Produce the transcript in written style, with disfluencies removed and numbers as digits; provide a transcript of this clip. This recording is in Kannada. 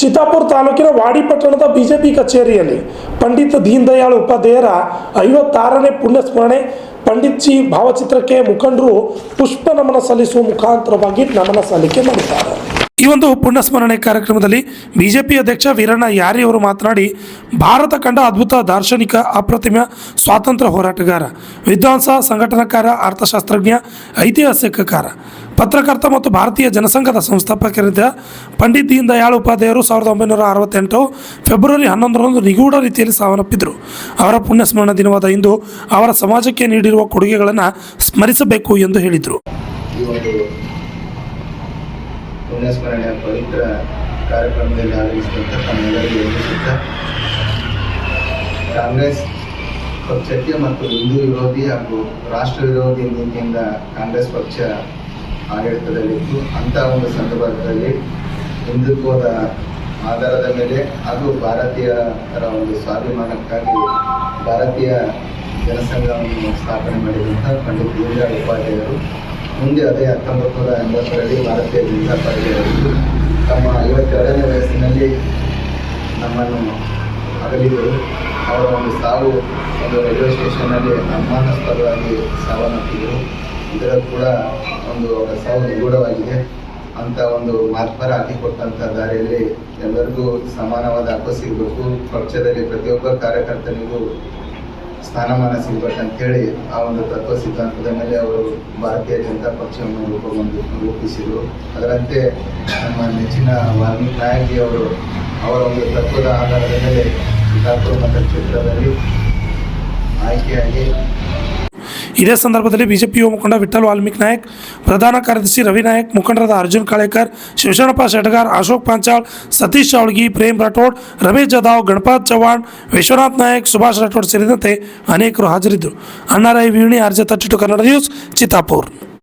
ಚಿತ್ತಾಪುರ ತಾಲೂಕಿನ ವಾಡಿ ಪಟ್ಟಣದ ಬಿಜೆಪಿ ಕಚೇರಿಯಲ್ಲಿ ಪಂಡಿತ್ ದೀನ್ ದಯಾಳ್ ಉಪಾಧ್ಯಾಯರ 56ನೇ ಪುಣ್ಯಸ್ಮರಣೆ ಪಂಡಿತ್ ಜಿ ಭಾವಚಿತ್ರಕ್ಕೆ ಮುಖಂಡರು ಪುಷ್ಪ ನಮನ ಸಲ್ಲಿಸುವ ಮುಖಾಂತರವಾಗಿ ನಮನ ಸಲ್ಲಿಕೆ ಮಾಡಿದ್ದಾರೆ. ಈ ಒಂದು ಪುಣ್ಯಸ್ಮರಣೆ ಕಾರ್ಯಕ್ರಮದಲ್ಲಿ ಬಿಜೆಪಿ ಅಧ್ಯಕ್ಷ ವೀರಣ್ಣ ಯಾರಿ ಅವರು ಮಾತನಾಡಿ, ಭಾರತ ಕಂಡ ಅದ್ಭುತ ದಾರ್ಶನಿಕ, ಅಪ್ರತಿಮ ಸ್ವಾತಂತ್ರ್ಯ ಹೋರಾಟಗಾರ, ವಿದ್ವಾಂಸ, ಸಂಘಟನಾಕಾರ, ಅರ್ಥಶಾಸ್ತ್ರಜ್ಞ, ಐತಿಹಾಸಿಕಕಾರ, ಪತ್ರಕರ್ತ ಮತ್ತು ಭಾರತೀಯ ಜನಸಂಘದ ಸಂಸ್ಥಾಪಕರಿದ್ದ ಪಂಡಿತ್ ದೀನ್ ದಯಾಳ್ ಉಪಾಧ್ಯಾಯರು 1968 ಫೆಬ್ರವರಿ 11ರಂದು ನಿಗೂಢ ರೀತಿಯಲ್ಲಿ ಸಾವನ್ನಪ್ಪಿದರು. ಅವರ ಪುಣ್ಯಸ್ಮರಣ ದಿನವಾದ ಇಂದು ಅವರ ಸಮಾಜಕ್ಕೆ ನೀಡಿರುವ ಕೊಡುಗೆಗಳನ್ನು ಸ್ಮರಿಸಬೇಕು ಎಂದು ಹೇಳಿದರು. ಪುಣ್ಯಸ್ಮರಣೆಯ ಪವಿತ್ರ ಕಾರ್ಯಕ್ರಮದಲ್ಲಿ ಆಗಮಿಸಿದಂಥ ತಮ್ಮೆಲ್ಲರಿಗೂ ವಂದಿಸುತ್ತಾ, ಕಾಂಗ್ರೆಸ್ ಪಕ್ಷಕ್ಕೆ ಮತ್ತು ಹಿಂದೂ ವಿರೋಧಿ ಹಾಗೂ ರಾಷ್ಟ್ರ ವಿರೋಧಿ ನೀತಿಯಿಂದ ಕಾಂಗ್ರೆಸ್ ಪಕ್ಷ ಆಡಳಿತದಲ್ಲಿತ್ತು. ಅಂಥ ಒಂದು ಸಂದರ್ಭದಲ್ಲಿ ಹಿಂದುತ್ವದ ಆಧಾರದ ಮೇಲೆ ಹಾಗೂ ಭಾರತೀಯರ ಒಂದು ಸ್ವಾಭಿಮಾನಕ್ಕಾಗಿ ಭಾರತೀಯ ಜನಸಂಘವನ್ನು ಸ್ಥಾಪನೆ ಮಾಡಿದಂಥ ಪಂಡಿತ್ ದೀನ್ ದಯಾಳ್ ಉಪಾಧ್ಯಾಯರು ಮುಂದೆ ಅದೇ 1980ರಲ್ಲಿ ಭಾರತೀಯ ಜನತಾ ಪಾರ್ಟಿಯವರು ತಮ್ಮ 52ನೇ ವಯಸ್ಸಿನಲ್ಲಿ ನಮ್ಮನ್ನು ಅಗಲಿದರು. ಅವರ ಒಂದು ಸಾವು ಒಂದು ರೈಲ್ವೆ ಸ್ಟೇಷನ್ನಲ್ಲಿ ಅನುಮಾನಾಸ್ಪದವಾಗಿ ಸಾವನ್ನಪ್ಪಿದರು. ಇದರ ಕೂಡ ಒಂದು ಅವರ ಸಾವು ನಿಗೂಢವಾಗಿದೆ. ಅಂಥ ಒಂದು ಮಹಾತ್ಮರ ಹಾಕಿಕೊಟ್ಟಂಥ ದಾರಿಯಲ್ಲಿ ಎಲ್ಲರಿಗೂ ಸಮಾನವಾದ ಹಕ್ಕು ಸಿಗಬೇಕು, ಪಕ್ಷದಲ್ಲಿ ಪ್ರತಿಯೊಬ್ಬ ಕಾರ್ಯಕರ್ತನಿಗೂ ಸ್ಥಾನಮಾನ ಸಿಗಬೇಕಂತೇಳಿ ಆ ಒಂದು ತತ್ವ ಸಿದ್ಧಾಂತದ ಮೇಲೆ ಅವರು ಭಾರತೀಯ ಜನತಾ ಪಕ್ಷವನ್ನು ರೂಪಿಸಿದರು. ಅದರಂತೆ ನಮ್ಮ ನೆಚ್ಚಿನ ವಾಲ್ಮೀಕಿ ನಾಯಕಿ ಅವರು ಅವರ ಒಂದು ತತ್ವದ ಆಧಾರದ ಮೇಲೆ ಚಿತ್ತಾಪುರ ಮತಕ್ಷೇತ್ರದಲ್ಲಿ ಆಯ್ಕೆಯಾಗಿ. ಇದೇ ಸಂದರ್ಭದಲ್ಲಿ ಬಿಜೆಪಿ ಯುವ ಮುಖಂಡ ವಿಠ್ಠಲ್ ವಾಲ್ಮೀಕಿ ನಾಯಕ್, ಪ್ರಧಾನ ಕಾರ್ಯದರ್ಶಿ ರವಿ ನಾಯಕ್, ಮುಖಂಡರಾದ ಅರ್ಜುನ್ ಕಾಳೇಕರ್, ಶಿವಶರಣಪ್ಪ ಶೆಟ್ಗಾರ್, ಅಶೋಕ್ ಪಾಂಚಾಳ್, ಸತೀಶ್ ಶಾವಳ್ಗಿ, ಪ್ರೇಮ್ ರಾಠೋಡ್, ರಮೇಶ್ ಜಾಧವ್, ಗಣಪತ್ ಚವ್ಹಾಣ್, ವಿಶ್ವನಾಥ್ ನಾಯಕ್, ಸುಭಾಷ್ ರಾಠೋಡ್ ಸೇರಿದಂತೆ ಅನೇಕರು ಹಾಜರಿದ್ದರು. Annarai ವೀಣಿ, RJ 32 Kannada news, Chittapur.